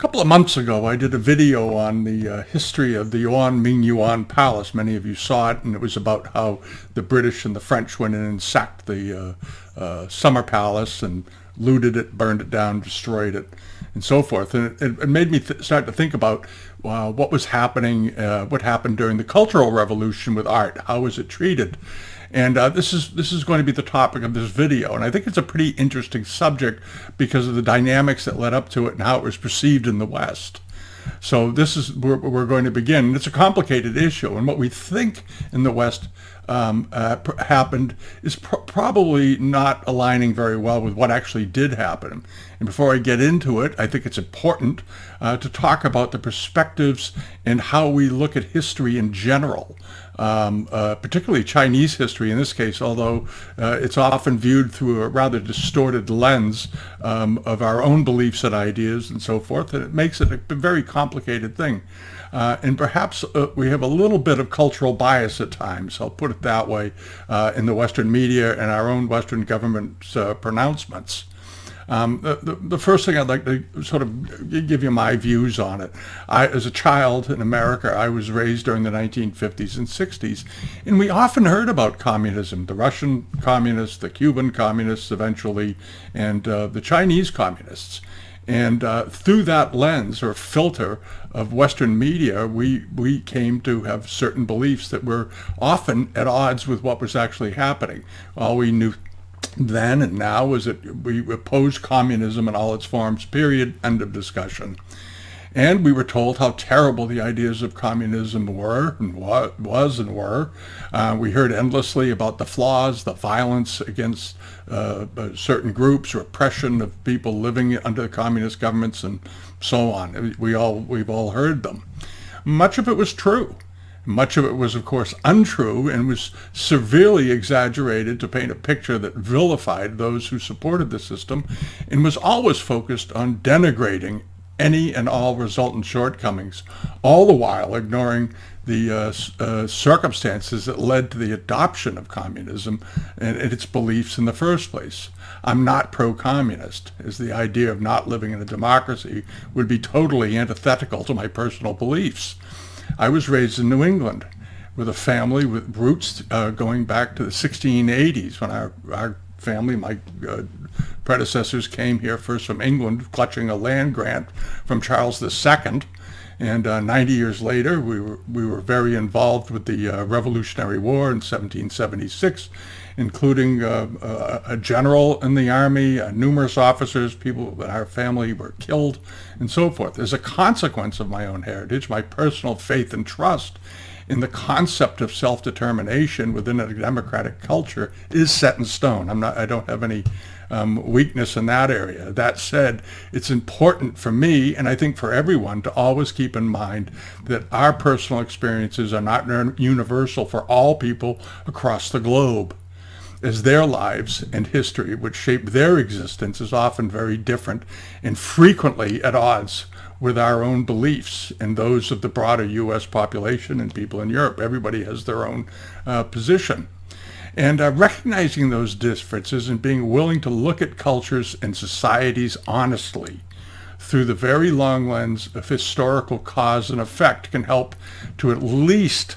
couple of months ago, I did a video on the history of the Yuan Ming Yuan Palace. Many of you saw it, and it was about how the British and the French went in and sacked the Summer Palace and looted it, burned it down, destroyed it, and so forth. And it made me start to think about what was happening, what happened during the Cultural Revolution with art. How was it treated? And this is going to be the topic of this video. And I think it's a pretty interesting subject because of the dynamics that led up to it and how it was perceived in the West. So this is where we're going to begin. It's a complicated issue, and what we think in the West happened is probably not aligning very well with what actually did happen. And before I get into it, I think it's important to talk about the perspectives and how we look at history in general. Particularly Chinese history in this case, although it's often viewed through a rather distorted lens of our own beliefs and ideas and so forth, and it makes it a very complicated thing. And perhaps we have a little bit of cultural bias at times, I'll put it that way, in the Western media and our own Western government's pronouncements. The first thing I'd like to sort of give you my views on it. As a child in America, I was raised during the 1950s and 60s, and we often heard about communism, the Russian communists, the Cuban communists eventually, and the Chinese communists. And through that lens or filter of Western media, we came to have certain beliefs that were often at odds with what was actually happening. All we knew then and now was that we opposed communism in all its forms, period, end of discussion. And we were told how terrible the ideas of communism were and was and were. We heard endlessly about the flaws, the violence against certain groups, repression of people living under the communist governments, and so on. We've all heard them. Much of it was true. Much of it was, of course, untrue and was severely exaggerated to paint a picture that vilified those who supported the system and was always focused on denigrating any and all resultant shortcomings, all the while ignoring the circumstances that led to the adoption of communism and its beliefs in the first place. I'm not pro-communist, as the idea of not living in a democracy would be totally antithetical to my personal beliefs. I was raised in New England with a family with roots going back to the 1680s when our family, my predecessors, came here first from England, clutching a land grant from Charles II. And 90 years later, we were very involved with the Revolutionary War in 1776, including a general in the army, numerous officers, people in our family were killed, and so forth. As a consequence of my own heritage, my personal faith and trust in the concept of self-determination within a democratic culture is set in stone. I don't have any weakness in that area. That said, it's important for me, and I think for everyone, to always keep in mind that our personal experiences are not universal for all people across the globe, as their lives and history, which shape their existence, is often very different and frequently at odds with our own beliefs and those of the broader U.S. population and people in Europe. Everybody has their own position. And recognizing those differences and being willing to look at cultures and societies honestly through the very long lens of historical cause and effect can help to at least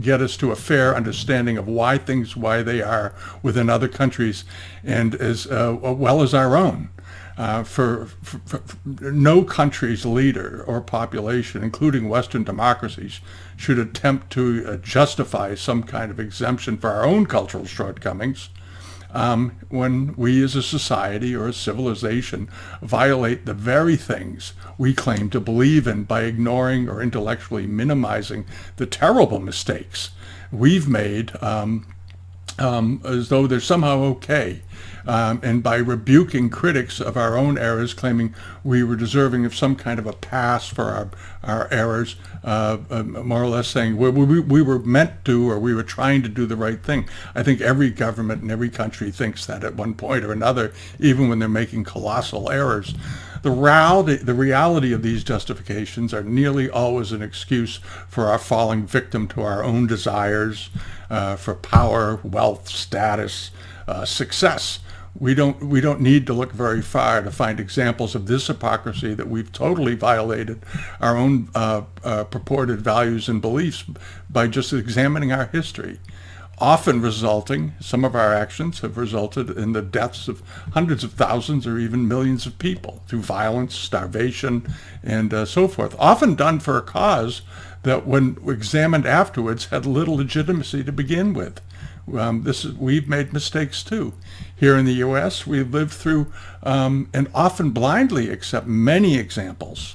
get us to a fair understanding of why they are within other countries and as well as our own. For no country's leader or population, including Western democracies, should attempt to justify some kind of exemption for our own cultural shortcomings when we as a society or a civilization violate the very things we claim to believe in by ignoring or intellectually minimizing the terrible mistakes we've made as though they're somehow okay. And by rebuking critics of our own errors, claiming we were deserving of some kind of a pass for our errors, more or less saying we were meant to, or we were trying to do the right thing. I think every government in every country thinks that at one point or another, even when they're making colossal errors. The reality of these justifications are nearly always an excuse for our falling victim to our own desires for power, wealth, status, success, We don't need to look very far to find examples of this hypocrisy, that we've totally violated our own purported values and beliefs by just examining our history. Some of our actions have resulted in the deaths of hundreds of thousands or even millions of people through violence, starvation, and so forth, often done for a cause that, when examined afterwards, had little legitimacy to begin with. We've made mistakes too. Here in the U.S., we've lived through and often blindly accept many examples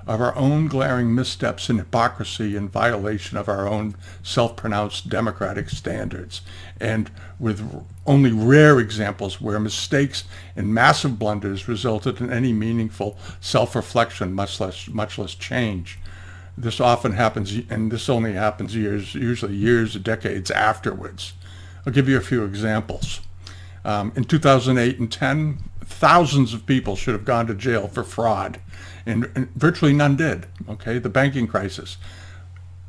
of our own glaring missteps and hypocrisy in violation of our own self-pronounced democratic standards, and with only rare examples where mistakes and massive blunders resulted in any meaningful self-reflection, much less change. This often happens, and this only happens usually years or decades afterwards. I'll give you a few examples. In 2008 and 10, thousands of people should have gone to jail for fraud, and virtually none did. Okay, the banking crisis.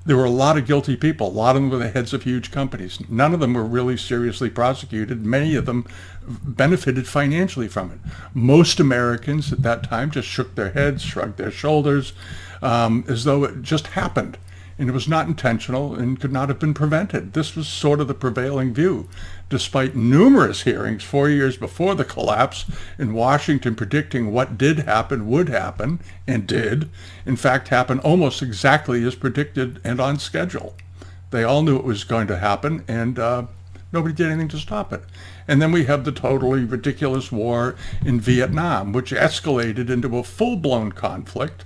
There were a lot of guilty people. A lot of them were the heads of huge companies. None of them were really seriously prosecuted. Many of them benefited financially from it. Most Americans at that time just shook their heads, shrugged their shoulders, as though it just happened. And it was not intentional and could not have been prevented. This was sort of the prevailing view, despite numerous hearings 4 years before the collapse in Washington predicting what did happen would happen, and did, in fact, happen almost exactly as predicted and on schedule. They all knew it was going to happen, and nobody did anything to stop it. And then we have the totally ridiculous war in Vietnam, which escalated into a full-blown conflict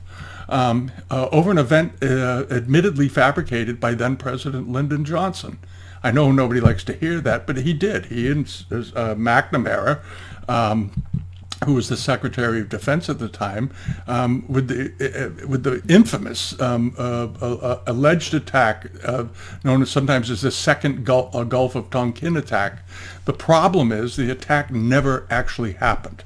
over an event admittedly fabricated by then-President Lyndon Johnson. I know nobody likes to hear that, but he did. He and McNamara, who was the Secretary of Defense at the time, with the infamous alleged attack known sometimes as the second Gulf of Tonkin attack. The problem is the attack never actually happened.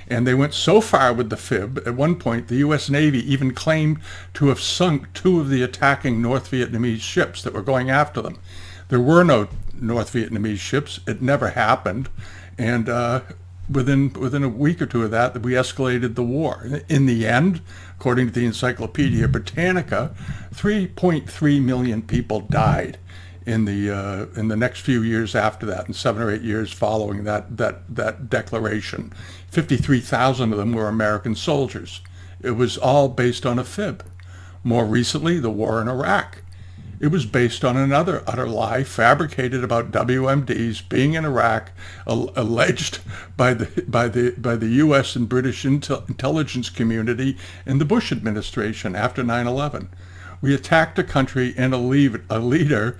And they went so far with the fib, at one point the U.S. Navy even claimed to have sunk two of the attacking North Vietnamese ships that were going after them. There were no North Vietnamese ships. It never happened. And within a week or two of that, we escalated the war. In the end, according to the Encyclopedia Britannica, 3.3 million people died in the next few years after that, in 7 or 8 years following that declaration. 53,000 of them were American soldiers. It was all based on a fib. More recently, the war in Iraq. It was based on another utter lie fabricated about WMDs being in Iraq, alleged by the U.S. and British intelligence community in the Bush administration after 9/11. We attacked a country and a leader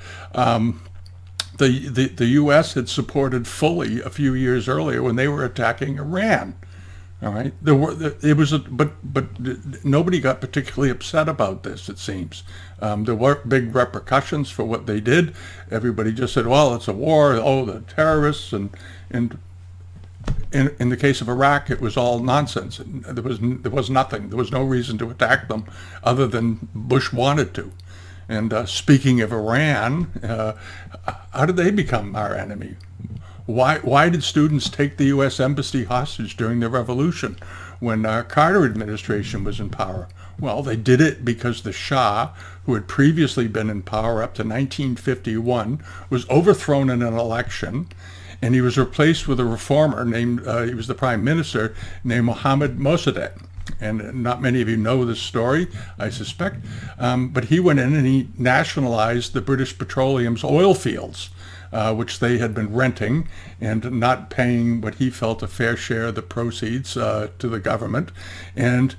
the U.S. had supported fully a few years earlier when they were attacking Iran. All right, but nobody got particularly upset about this. It seems there weren't big repercussions for what they did. Everybody just said, "Well, it's a war. Oh, the terrorists," and in the case of Iraq, it was all nonsense. There was nothing. There was no reason to attack them, other than Bush wanted to. And speaking of Iran, how did they become our enemy? Why did students take the U.S. embassy hostage during the revolution when our Carter administration was in power? Well, they did it because the Shah, who had previously been in power up to 1951, was overthrown in an election, and he was replaced with a reformer named, he was the prime minister, named Mohammad Mossadegh. And not many of you know this story, I suspect, but he went in and he nationalized the British Petroleum's oil fields, which they had been renting and not paying what he felt a fair share of the proceeds to the government. And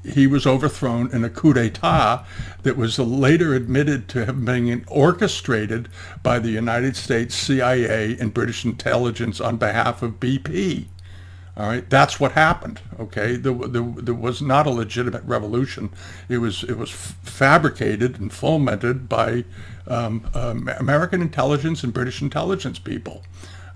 he was overthrown in a coup d'etat that was later admitted to have been orchestrated by the United States CIA and British intelligence on behalf of BP. All right, that's what happened. Okay, there was not a legitimate revolution. It was fabricated and fomented by American intelligence and British intelligence people.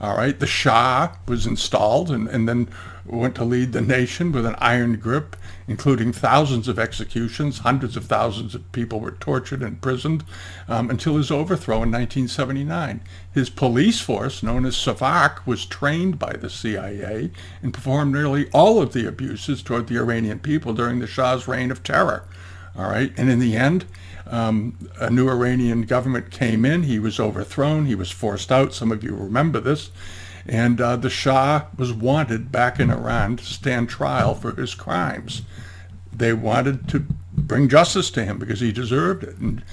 All right, the Shah was installed and then went to lead the nation with an iron grip, including thousands of executions. Hundreds of thousands of people were tortured and imprisoned until his overthrow in 1979. His police force, known as Savak, was trained by the CIA and performed nearly all of the abuses toward the Iranian people during the Shah's reign of terror. All right, and in the end, a new Iranian government came in. He was overthrown. He was forced out. Some of you remember this. And the Shah was wanted back in Iran to stand trial for his crimes. They wanted to bring justice to him because he deserved it. And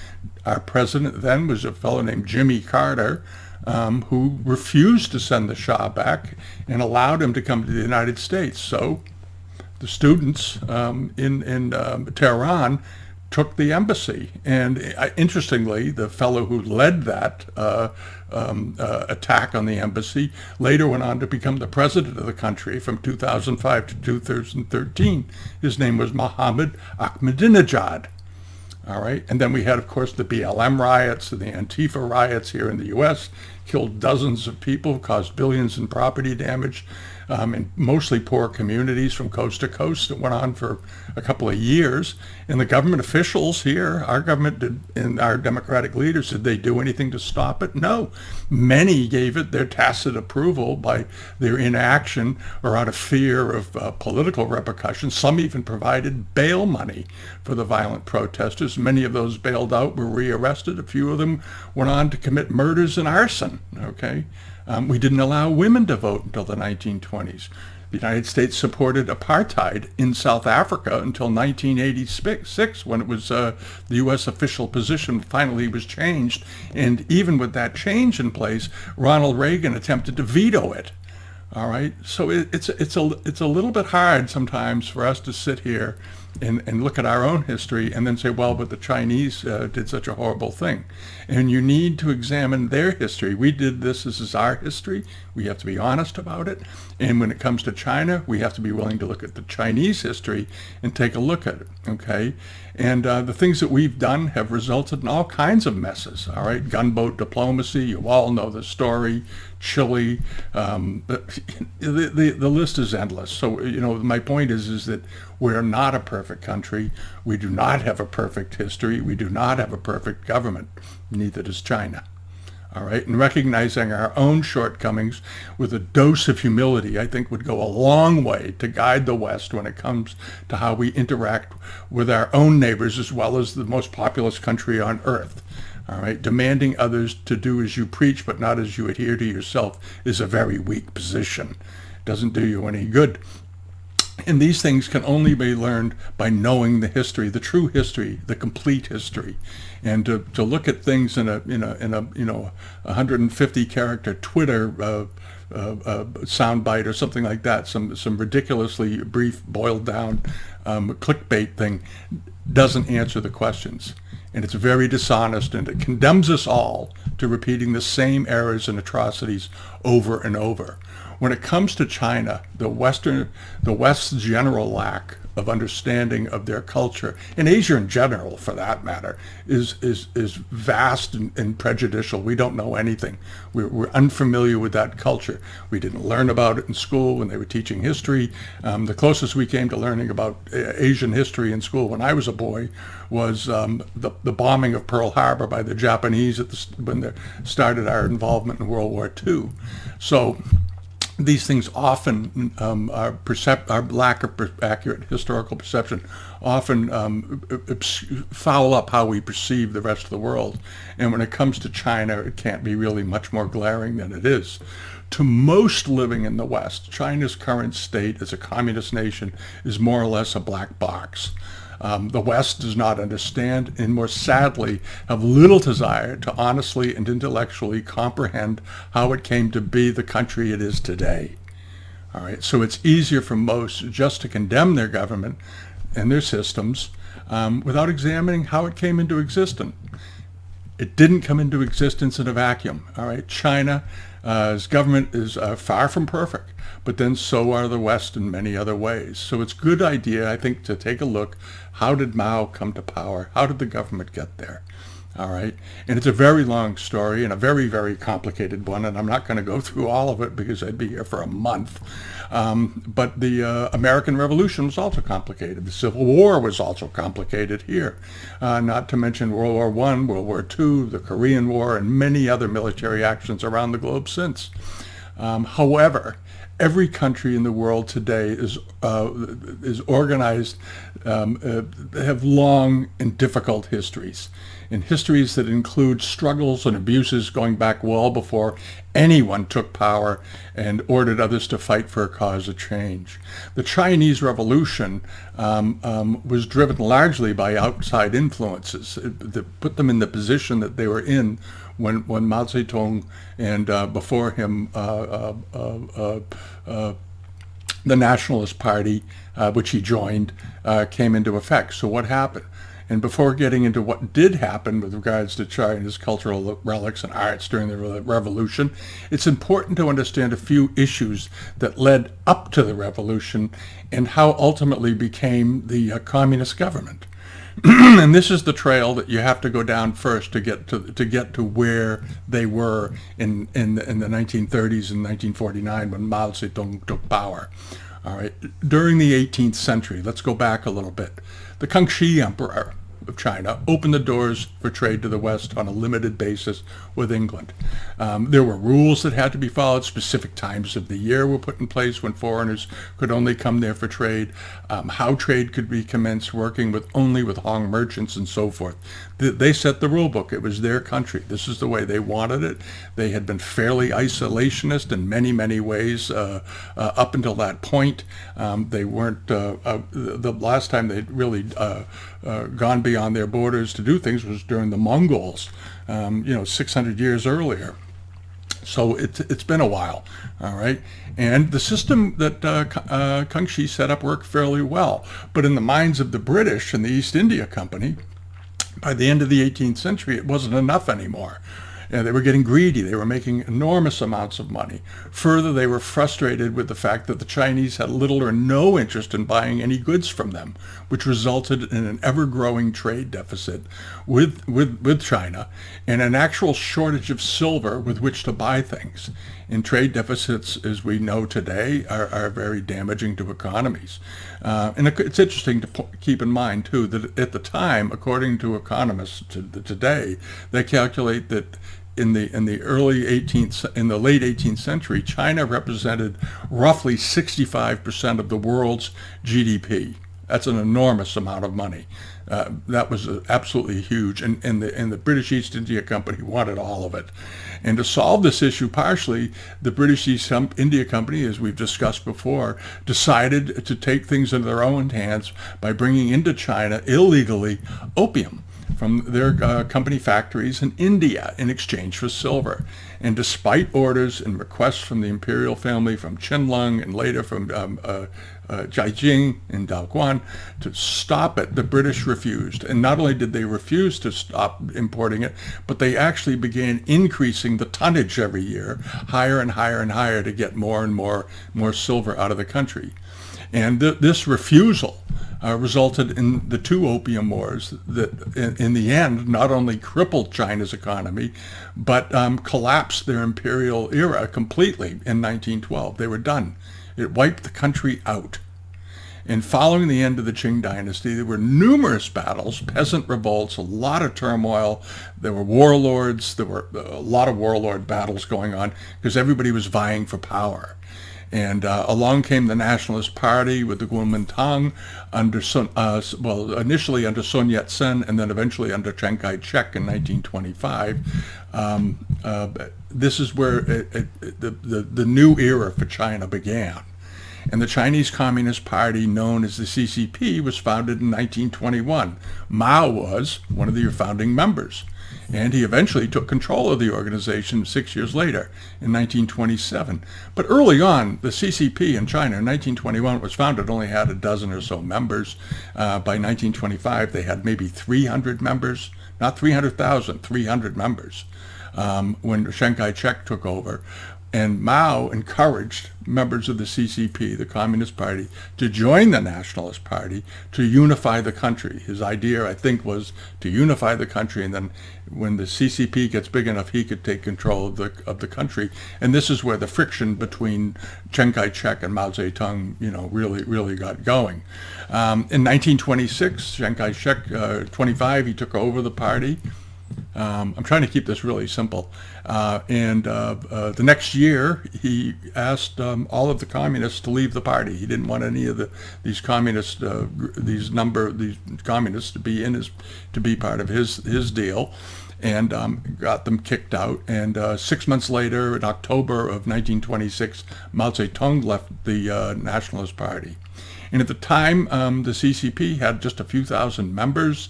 our president then was a fellow named Jimmy Carter, who refused to send the Shah back and allowed him to come to the United States. So the students in Tehran took the embassy. And interestingly, the fellow who led that attack on the embassy later went on to become the president of the country from 2005 to 2013. His name was Mohammed Ahmadinejad. All right. And then we had, of course, the BLM riots and the Antifa riots here in the U.S., killed dozens of people, caused billions in property damage in mostly poor communities from coast to coast. It went on for a couple of years. And the government officials here, our government did, and our Democratic leaders, did they do anything to stop it? No. Many gave it their tacit approval by their inaction or out of fear of political repercussions. Some even provided bail money for the violent protesters. Many of those bailed out were rearrested. A few of them went on to commit murders and arson. Okay. We didn't allow women to vote until the 1920s. The United States supported apartheid in South Africa until 1986, when it was the U.S. official position finally was changed. And even with that change in place, Ronald Reagan attempted to veto it. All right, so it's a little bit hard sometimes for us to sit here and look at our own history and then say, well, but the Chinese did such a horrible thing. And you need to examine their history. We did this. This is our history. We have to be honest about it. And when it comes to China, we have to be willing to look at the Chinese history and take a look at it, okay? And the things that we've done have resulted in all kinds of messes, all right? Gunboat diplomacy, you all know the story. Chile, the list is endless. So, you know, my point is that we're not a perfect country. We do not have a perfect history. We do not have a perfect government. Neither does China. All right, and recognizing our own shortcomings with a dose of humility, I think, would go a long way to guide the West when it comes to how we interact with our own neighbors as well as the most populous country on earth. All right, demanding others to do as you preach but not as you adhere to yourself is a very weak position. It doesn't do you any good. And these things can only be learned by knowing the history, the true history, the complete history. And to look at things in a 150 character Twitter soundbite or something like that, some ridiculously brief, boiled down clickbait thing, doesn't answer the questions. And it's very dishonest, and it condemns us all to repeating the same errors and atrocities over and over. When it comes to China, the West's general lack of understanding of their culture, and Asia in general for that matter, is vast and prejudicial. We don't know anything. We're unfamiliar with that culture. We didn't learn about it in school when they were teaching history. The closest we came to learning about Asian history in school when I was a boy was the bombing of Pearl Harbor by the Japanese when they started our involvement in World War II. So these things often, our lack of accurate historical perception often foul up how we perceive the rest of the world. And when it comes to China, it can't be really much more glaring than it is. To most living in the West, China's current state as a communist nation is more or less a black box. The West does not understand and, more sadly, have little desire to honestly and intellectually comprehend how it came to be the country it is today. All right, so it's easier for most just to condemn their government and their systems without examining how it came into existence. It didn't come into existence in a vacuum. All right, China's government is far from perfect, but then so are the West in many other ways. So it's a good idea, I think, to take a look. How did Mao come to power? How did the government get there? All right. And it's a very long story and a very, very complicated one. And I'm not going to go through all of it because I'd be here for a month. But the American Revolution was also complicated. The Civil War was also complicated here. Not to mention World War I, World War II, the Korean War, and many other military actions around the globe since. However, every country in the world today is organized, have long and difficult histories, and histories that include struggles and abuses going back well before anyone took power and ordered others to fight for a cause of change. The Chinese Revolution was driven largely by outside influences that put them in the position that they were in when Mao Zedong and before him the Nationalist Party, which he joined, came into effect. So what happened? And before getting into what did happen with regards to China's cultural relics and arts during the revolution, it's important to understand a few issues that led up to the revolution and how ultimately became the communist government. And this is the trail that you have to go down first to get to where they were in the 1930s and 1949 when Mao Zedong took power. All right. During the 18th century, let's go back a little bit. The Kangxi Emperor of China opened the doors for trade to the West on a limited basis with England. There were rules that had to be followed. Specific times of the year were put in place when foreigners could only come there for trade, how trade could be commenced, working only with Hong merchants and so forth. They set the rule book. It was their country. This is the way they wanted it. They had been fairly isolationist in many, many ways up until that point. They weren't, the last time they'd really gone beyond their borders to do things was during the Mongols, 600 years earlier. So it's been a while, all right? And the system that Kangxi set up worked fairly well. But in the minds of the British and the East India Company, by the end of the 18th century, it wasn't enough anymore. They were getting greedy. They were making enormous amounts of money. Further, they were frustrated with the fact that the Chinese had little or no interest in buying any goods from them, which resulted in an ever-growing trade deficit with China and an actual shortage of silver with which to buy things. And trade deficits, as we know today, are very damaging to economies. And it's interesting to keep in mind, too, that at the time, according to economists today, they calculate that in the late 18th century, China represented roughly 65% of the world's GDP. That's an enormous amount of money. That was absolutely huge, and the British East India Company wanted all of it. And to solve this issue partially, the British East India Company, as we've discussed before, decided to take things into their own hands by bringing into China illegally opium from their company factories in India in exchange for silver. And despite orders and requests from the imperial family, from Qianlong and later from Jiajing and Daoguan to stop it, the British refused. And not only did they refuse to stop importing it, but they actually began increasing the tonnage every year, higher and higher and higher, to get more and more silver out of the country. And this refusal resulted in the two opium wars that in the end not only crippled China's economy, but collapsed their imperial era completely in 1912. They were done. It wiped the country out. And following the end of the Qing dynasty, there were numerous battles, peasant revolts, a lot of turmoil. There were warlords. There were a lot of warlord battles going on because everybody was vying for power. And along came the Nationalist Party with the Kuomintang initially under Sun Yat-sen and then eventually under Chiang Kai-shek in 1925. This is where the new era for China began. And the Chinese Communist Party, known as the CCP, was founded in 1921. Mao was one of the founding members. And he eventually took control of the organization 6 years later, in 1927. But early on, the CCP in China, in 1921, it was founded, only had a dozen or so members. By 1925, they had maybe 300 members, not 300,000, 300 members, when Chiang Kai-shek took over. And Mao encouraged members of the CCP, the Communist Party, to join the Nationalist Party to unify the country. His idea, I think, was to unify the country, and then when the CCP gets big enough, he could take control of the country. And this is where the friction between Chiang Kai-shek and Mao Zedong, really got going. In 1926, Chiang Kai-shek, 25, he took over the party. I'm trying to keep this really simple. The next year, he asked all of the communists to leave the party. He didn't want any of these communists, these communists to be part of his deal, and got them kicked out. And 6 months later, in October of 1926, Mao Zedong left the Nationalist Party. And at the time, the CCP had just a few thousand members.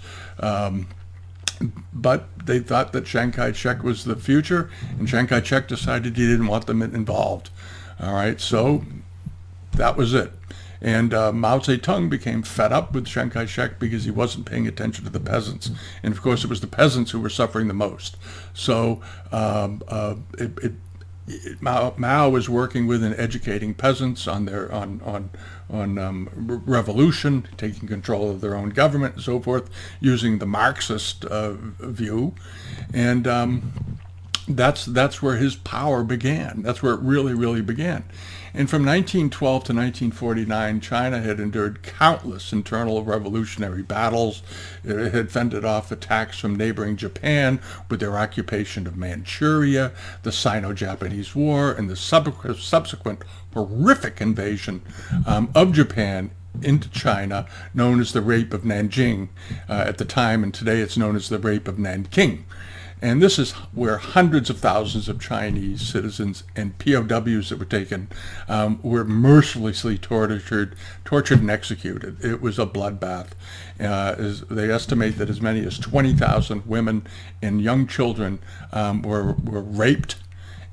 But they thought that Chiang Kai-shek was the future, and Chiang Kai-shek decided he didn't want them involved. All right, so that was it. And Mao Zedong became fed up with Chiang Kai-shek because he wasn't paying attention to the peasants. And of course, it was the peasants who were suffering the most. So Mao was working with and educating peasants on their revolution, taking control of their own government and so forth, using the Marxist view, and that's where his power began. That's where it really began. And from 1912 to 1949, China had endured countless internal revolutionary battles. It had fended off attacks from neighboring Japan with their occupation of Manchuria, the Sino-Japanese War, and the subsequent horrific invasion of Japan into China, known as the Rape of Nanjing at the time, and today it's known as the Rape of Nanking. And this is where hundreds of thousands of Chinese citizens and POWs that were taken were mercilessly tortured and executed. It was a bloodbath. They estimate that as many as 20,000 women and young children were raped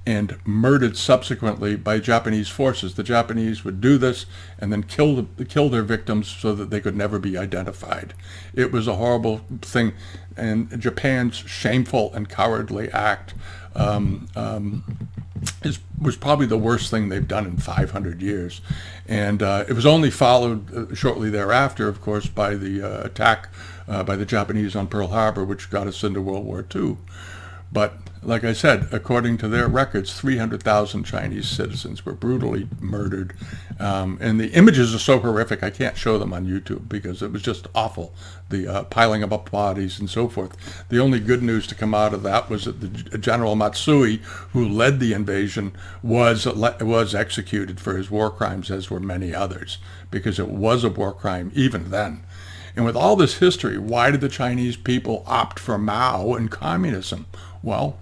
and murdered subsequently by Japanese forces. The Japanese would do this and then kill their victims so that they could never be identified. It was a horrible thing, and Japan's shameful and cowardly act was probably the worst thing they've done in 500 years. And it was only followed shortly thereafter, of course, by the attack by the Japanese on Pearl Harbor, which got us into World War II. But like I said, according to their records, 300,000 Chinese citizens were brutally murdered. And the images are so horrific, I can't show them on YouTube because it was just awful, the piling up bodies and so forth. The only good news to come out of that was that the General Matsui, who led the invasion, was executed for his war crimes, as were many others, because it was a war crime even then. And with all this history, why did the Chinese people opt for Mao and communism? Well,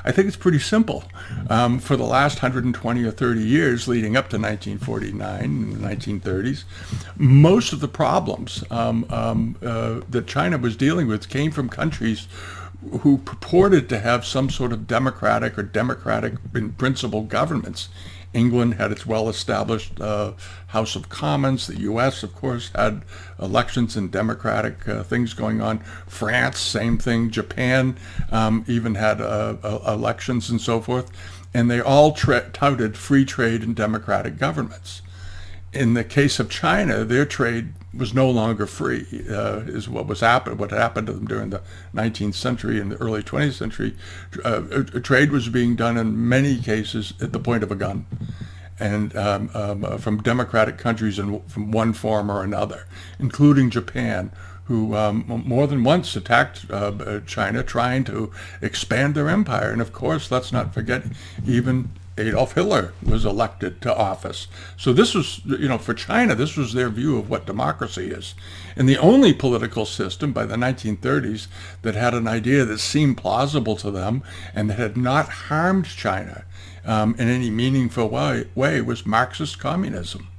I think it's pretty simple. For the last 120 or 30 years leading up to 1949 and the 1930s, most of the problems that China was dealing with came from countries who purported to have some sort of democratic in principle governments. England had its well-established House of Commons. The U.S., of course, had elections and democratic things going on. France, same thing. Japan even had elections and so forth. And they all touted free trade and democratic governments. In the case of China, their trade was no longer free, is what happened to them during the 19th century and the early 20th century. Trade was being done in many cases at the point of a gun, and from democratic countries from one form or another, including Japan, who more than once attacked China, trying to expand their empire. And of course, let's not forget, even Adolf Hitler was elected to office. So this was, for China, this was their view of what democracy is. And the only political system by the 1930s that had an idea that seemed plausible to them and that had not harmed China in any meaningful way was Marxist communism.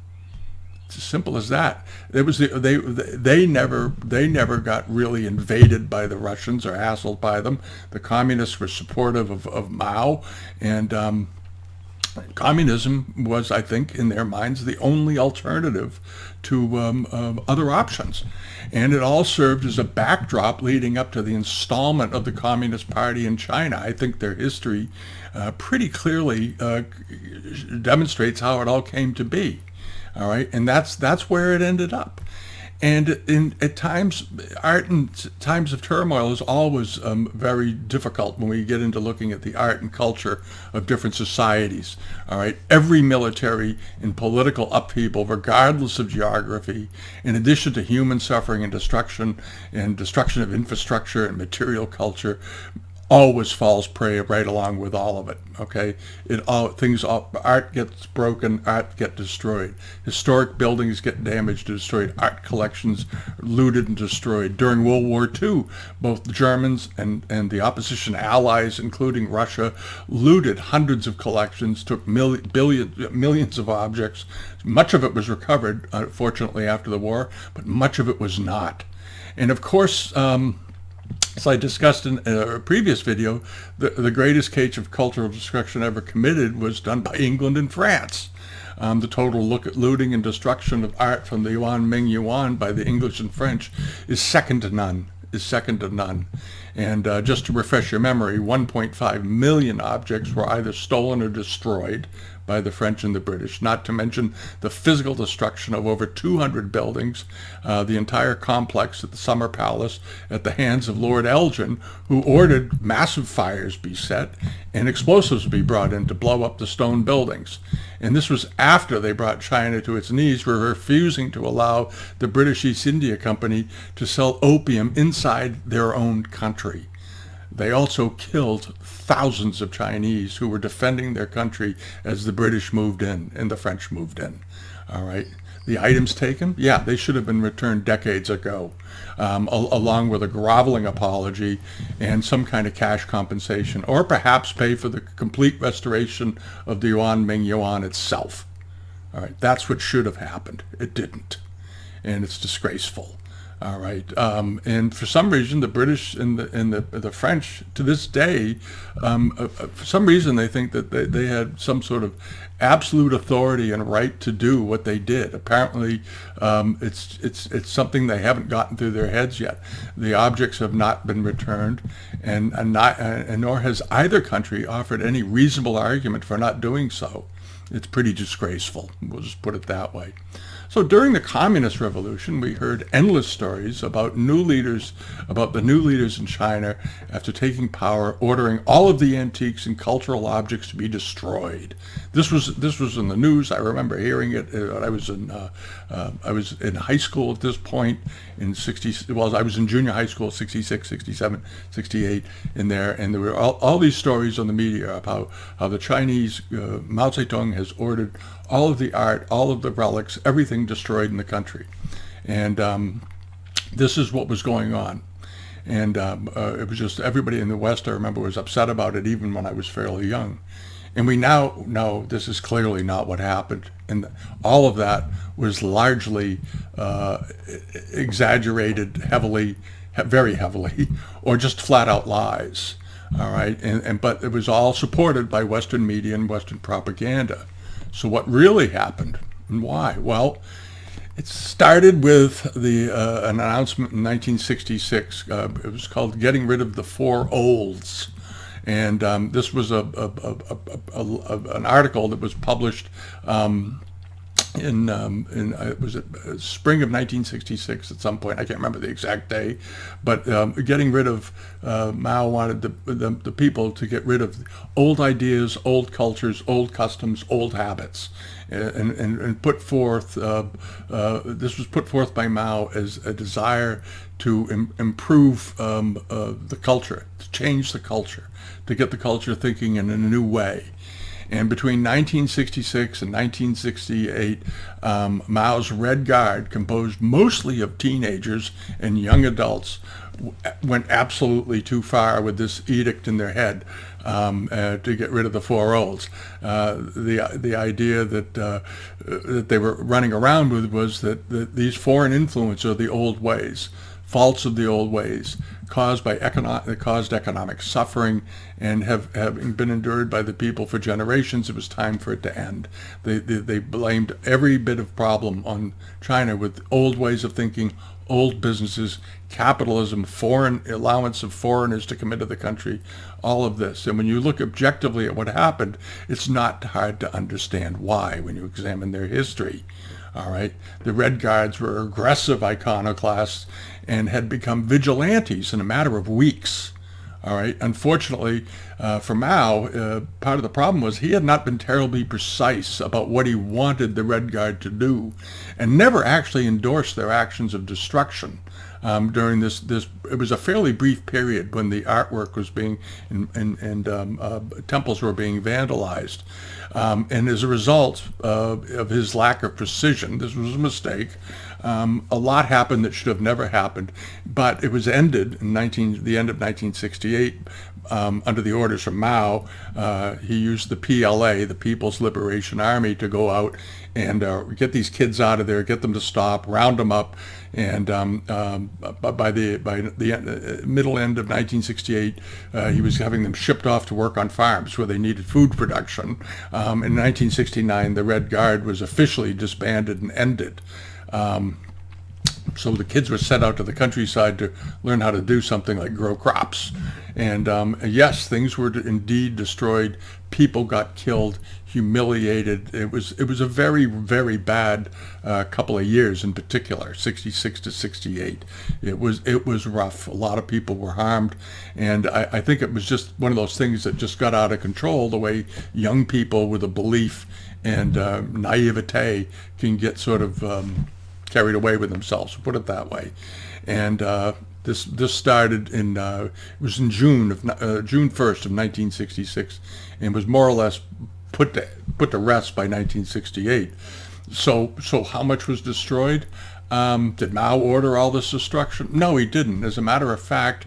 It's as simple as that. It was they never got really invaded by the Russians or hassled by them. The communists were supportive of Mao, and Communism was, I think, in their minds, the only alternative to other options. And it all served as a backdrop leading up to the installment of the Communist Party in China. I think their history pretty clearly demonstrates how it all came to be. All right, and that's where it ended up. And at times, art in times of turmoil is always very difficult when we get into looking at the art and culture of different societies. All right, every military and political upheaval, regardless of geography, in addition to human suffering and destruction of infrastructure and material culture, always falls prey right along with all of it. Okay, art gets broken, art gets destroyed, historic buildings get damaged and destroyed, art collections looted and destroyed. During World War II, both the Germans and the allies, including Russia, looted hundreds of collections, took millions of objects. Much of it was recovered, fortunately, after the war, but much of it was not. And of course, as I discussed in a previous video, the greatest case of cultural destruction ever committed was done by England and France. The total looting and destruction of art from the Yuan Ming Yuan by the English and French is second to none. And just to refresh your memory, 1.5 million objects were either stolen or destroyed by the French and the British, not to mention the physical destruction of over 200 buildings, the entire complex at the Summer Palace at the hands of Lord Elgin, who ordered massive fires be set and explosives be brought in to blow up the stone buildings. And this was after they brought China to its knees for refusing to allow the British East India Company to sell opium inside their own country. They also killed thousands of Chinese who were defending their country as the British moved in and the French moved in. All right. The items taken, yeah, they should have been returned decades ago, along with a groveling apology and some kind of cash compensation, or perhaps pay for the complete restoration of the Yuan Ming Yuan itself. All right. That's what should have happened. It didn't. And it's disgraceful. All right, and for some reason, the British and the French, to this day, for some reason, they think that they had some sort of absolute authority and right to do what they did. Apparently, it's something they haven't gotten through their heads yet. The objects have not been returned, and nor has either country offered any reasonable argument for not doing so. It's pretty disgraceful. We'll just put it that way. So during the Communist Revolution, we heard endless stories about the new leaders in China, after taking power, ordering all of the antiques and cultural objects to be destroyed. This was in the news. I remember hearing it. I was in high school at this point in I was in junior high school, 66, 67, 68 in there, and there were all these stories on the media about how the Chinese, Mao Zedong has ordered all of the art, all of the relics, everything destroyed in the country. And this is what was going on. And it was just everybody in the West, I remember, was upset about it, even when I was fairly young. And we now know this is clearly not what happened. And all of that was largely exaggerated very heavily, or just flat out lies. All right. But it was all supported by Western media and Western propaganda. So what really happened and why? Well, it started with an announcement in 1966. It was called "Getting Rid of the Four Olds," and this was an article that was published was it spring of 1966 at some point. I can't remember the exact day, but getting rid of Mao wanted the people to get rid of old ideas, old cultures, old customs, old habits, and put forth this was put forth by Mao as a desire to improve the culture, to change the culture, to get the culture thinking in a new way. And between 1966 and 1968, Mao's Red Guard, composed mostly of teenagers and young adults, went absolutely too far with this edict in their head to get rid of the four olds. The idea that they were running around with was that these foreign influence are the old ways. faults of the old ways caused economic suffering and having been endured by the people for generations. It was time for it to end. They blamed every bit of problem on China with old ways of thinking, old businesses, capitalism, foreign allowance of foreigners to come into the country, all of this. And when you look objectively at what happened, it's not hard to understand why when you examine their history. All right, the Red Guards were aggressive iconoclasts and had become vigilantes in a matter of weeks. All right, unfortunately for Mao, part of the problem was he had not been terribly precise about what he wanted the Red Guard to do, and never actually endorsed their actions of destruction. During this, it was a fairly brief period when the artwork was being and temples were being vandalized, and as a result of his lack of precision, this was a mistake. A lot happened that should have never happened, but it was ended in the end of 1968 under the orders from Mao. He used the PLA, the People's Liberation Army, to go out and get these kids out of there, get them to stop, round them up, and by the middle end of 1968, he was having them shipped off to work on farms where they needed food production. In 1969, the Red Guard was officially disbanded and ended. So the kids were sent out to the countryside to learn how to do something like grow crops. And yes, things were indeed destroyed. People got killed, humiliated. It was a very, very bad couple of years in particular, 66 to 68. It was rough. A lot of people were harmed. And I think it was just one of those things that just got out of control, the way young people with a belief and naivete can get sort of carried away with themselves, put it that way. And this started in it was in June 1st of 1966, and was more or less put to rest by 1968. So how much was destroyed? Did Mao order all this destruction? No, he didn't. As a matter of fact,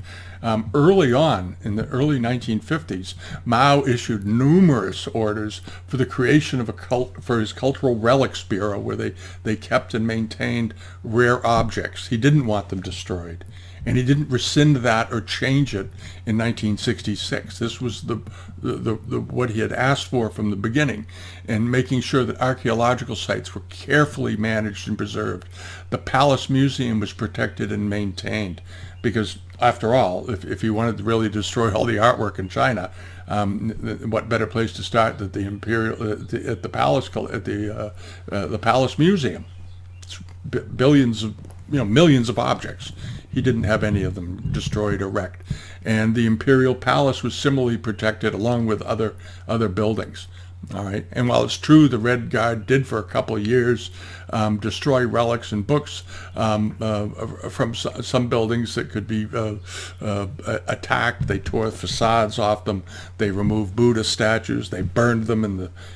early on in the early 1950s, Mao issued numerous orders for the creation of for his Cultural Relics Bureau, where they kept and maintained rare objects. He didn't want them destroyed, and he didn't rescind that or change it in 1966. This was the what he had asked for from the beginning, and making sure that archaeological sites were carefully managed and preserved. The Palace Museum was protected and maintained, because after all, if you wanted to really destroy all the artwork in China, what better place to start than the Palace Museum? It's billions of millions of objects. He didn't have any of them destroyed or wrecked, and the Imperial Palace was similarly protected along with other buildings. All right, and while it's true the Red Guard did for a couple of years destroy relics and books from some buildings that could be attacked, they tore facades off them, they removed Buddha statues, they burned them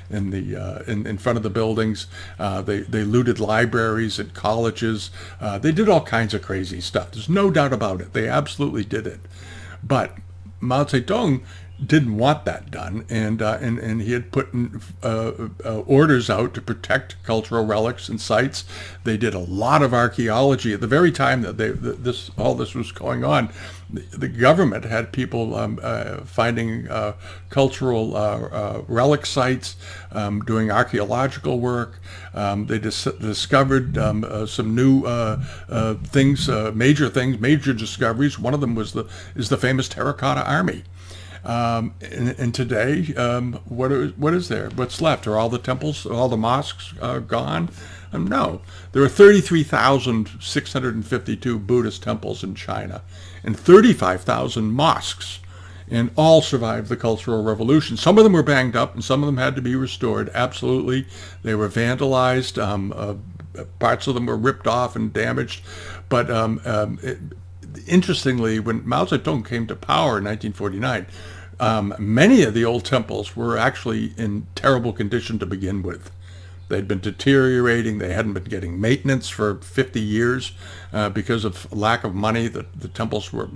in front of the buildings, they looted libraries at colleges, they did all kinds of crazy stuff. There's no doubt about it. They absolutely did it, but Mao Zedong didn't want that done, and he had put orders out to protect cultural relics and sites. They did a lot of archaeology at the very time that all this was going on. The government had people finding cultural relic sites, doing archaeological work. They discovered some new things, major discoveries. One of them is the famous Terracotta Army. And today, what is there? What's left? Are all the temples, all the mosques gone? No. There are 33,652 Buddhist temples in China and 35,000 mosques, and all survived the Cultural Revolution. Some of them were banged up and some of them had to be restored. Absolutely. They were vandalized. Parts of them were ripped off and damaged. But interestingly, when Mao Zedong came to power in 1949, many of the old temples were actually in terrible condition to begin with. They'd been deteriorating. They hadn't been getting maintenance for 50 years because of lack of money. The temples were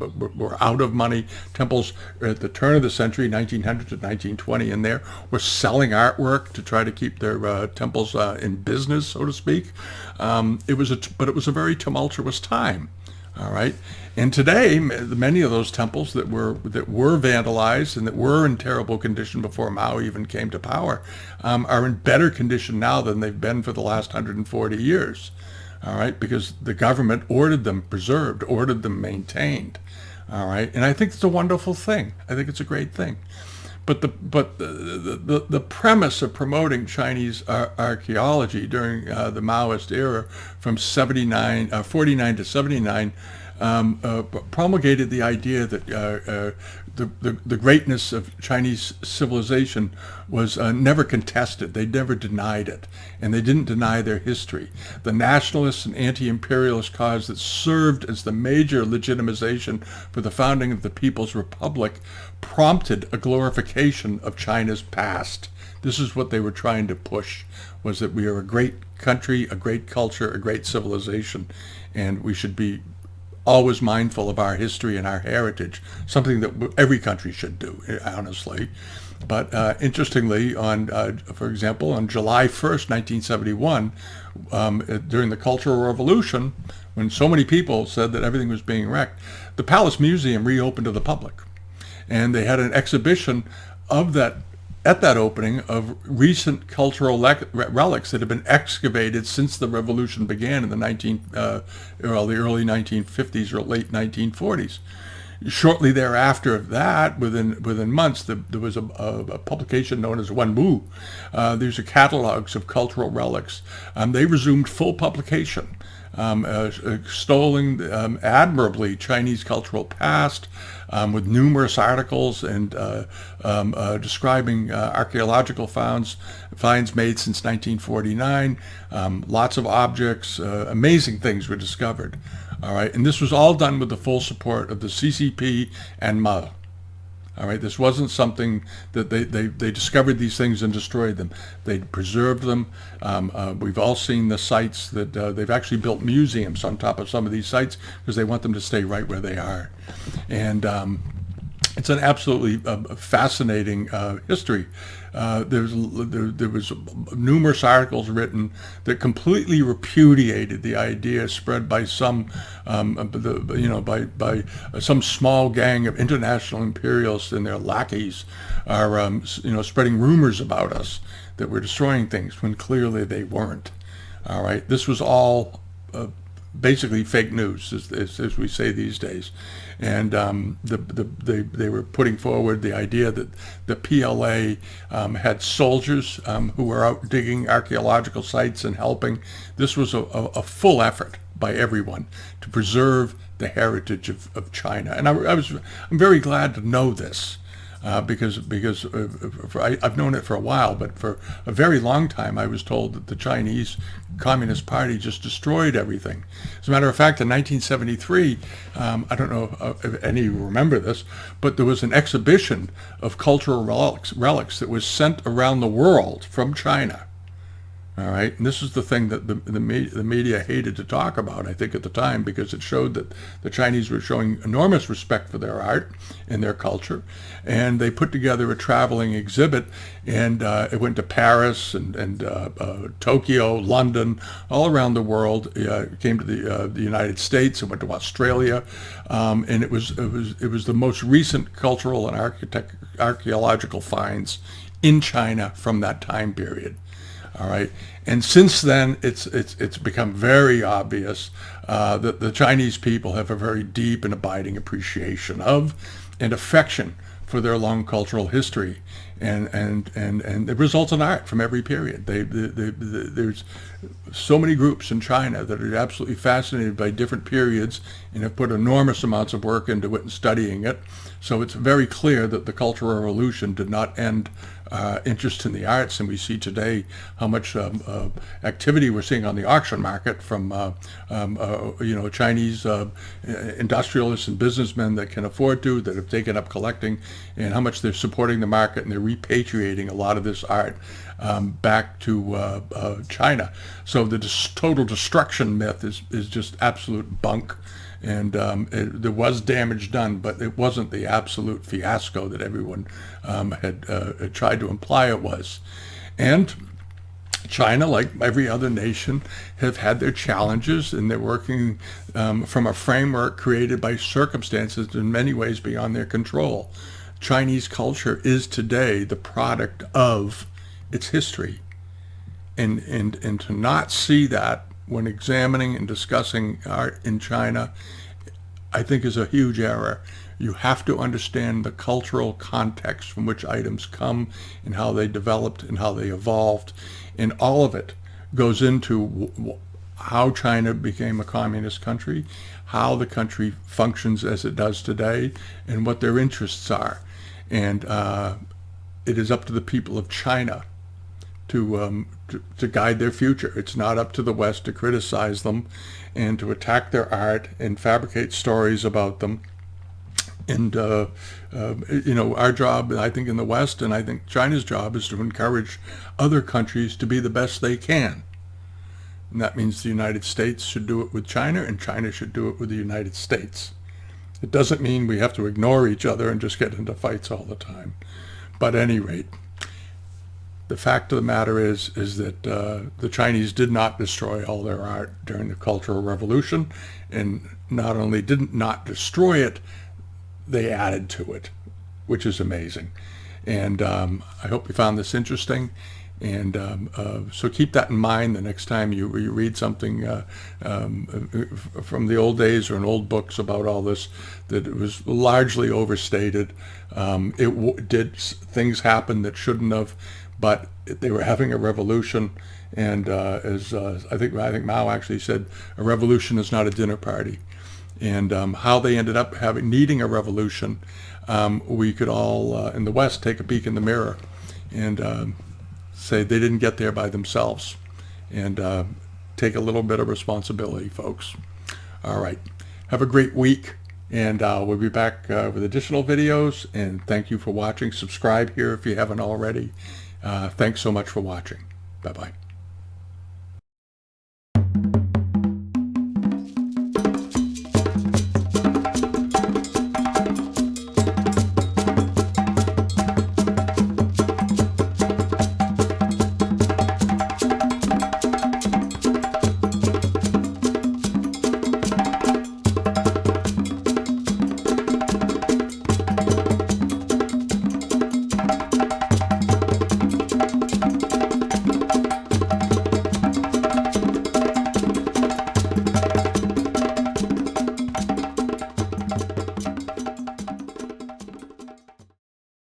out of money. Temples at the turn of the century, 1900 to 1920, in there, were selling artwork to try to keep their temples in business, so to speak. But it was a very tumultuous time. All right. And today, many of those temples that were vandalized and that were in terrible condition before Mao even came to power are in better condition now than they've been for the last 140 years. All right, because the government ordered them preserved, ordered them maintained. All right, and I think it's a wonderful thing. I think it's a great thing. But the premise of promoting Chinese archaeology during the Maoist era from 49 to 79 promulgated the idea that the greatness of Chinese civilization was never contested. They never denied it, and they didn't deny their history. The nationalist and anti-imperialist cause that served as the major legitimization for the founding of the People's Republic prompted a glorification of China's past. This is what they were trying to push, was that we are a great country, a great culture, a great civilization, and we should be always mindful of our history and our heritage, something that every country should do, honestly. But interestingly, for example, on July 1st, 1971, during the Cultural Revolution, when so many people said that everything was being wrecked, the Palace Museum reopened to the public. And they had an exhibition of that, at that opening, of recent cultural relics that have been excavated since the revolution began in the early 1950s or late 1940s. Shortly thereafter that, within months, there was a publication known as Wenwu. These are catalogs of cultural relics. They resumed full publication, extolling admirably Chinese cultural past, with numerous articles and describing archaeological finds made since 1949. Lots of objects, amazing things were discovered. All right, and this was all done with the full support of the CCP and Mao. All right, this wasn't something that they discovered these things and destroyed them. They preserved them. We've all seen the sites that they've actually built museums on top of some of these sites because they want them to stay right where they are. And it's an absolutely fascinating history. There was numerous articles written that completely repudiated the idea spread by some, by some small gang of international imperialists and their lackeys are, spreading rumors about us that we're destroying things when clearly they weren't. All right, this was all basically fake news, as we say these days. And they were putting forward the idea that the PLA had soldiers who were out digging archaeological sites and helping. This was a full effort by everyone to preserve the heritage of China. And I'm very glad to know this. Because I've known it for a while, but for a very long time I was told that the Chinese Communist Party just destroyed everything. As a matter of fact, in 1973, I don't know if any of you remember this, but there was an exhibition of cultural relics that was sent around the world from China. All right, and this is the thing that the media hated to talk about, I think, at the time, because it showed that the Chinese were showing enormous respect for their art and their culture, and they put together a traveling exhibit, and it went to Paris and Tokyo, London, all around the world. It came to the United States. It went to Australia, and it was the most recent cultural and archaeological finds in China from that time period. All right, and since then, it's become very obvious that the Chinese people have a very deep and abiding appreciation of and affection for their long cultural history, and it results in art from every period. There's so many groups in China that are absolutely fascinated by different periods and have put enormous amounts of work into it and studying it. So it's very clear that the Cultural Revolution did not end interest in the arts, and we see today how much activity we're seeing on the auction market from Chinese industrialists and businessmen that can afford to, that have taken up collecting, and how much they're supporting the market, and they're repatriating a lot of this art back to China. So the total destruction myth is just absolute bunk. And there was damage done, but it wasn't the absolute fiasco that everyone had tried to imply it was. And China, like every other nation, have had their challenges, and they're working from a framework created by circumstances in many ways beyond their control. Chinese culture is today the product of its history. And to not see that when examining and discussing art in China, I think is a huge error. You have to understand the cultural context from which items come and how they developed and how they evolved. And all of it goes into how China became a communist country, how the country functions as it does today, and what their interests are. And it is up to the people of China to guide their future. It's not up to the West to criticize them and to attack their art and fabricate stories about them. And, our job, I think, in the West, and I think China's job, is to encourage other countries to be the best they can. And that means the United States should do it with China, and China should do it with the United States. It doesn't mean we have to ignore each other and just get into fights all the time. But at any rate, the fact of the matter is that the Chinese did not destroy all their art during the Cultural Revolution, and not only did not destroy it, they added to it, which is amazing. And I hope you found this interesting. And so keep that in mind the next time you read something from the old days or in old books about all this, that it was largely overstated. Things happened that shouldn't have, but they were having a revolution. And as I think Mao actually said, a revolution is not a dinner party. And how they ended up needing a revolution, we could all in the West take a peek in the mirror and say they didn't get there by themselves, and take a little bit of responsibility, folks. All right, have a great week, and we'll be back with additional videos. And thank you for watching. Subscribe here if you haven't already. Thanks so much for watching. Bye-bye.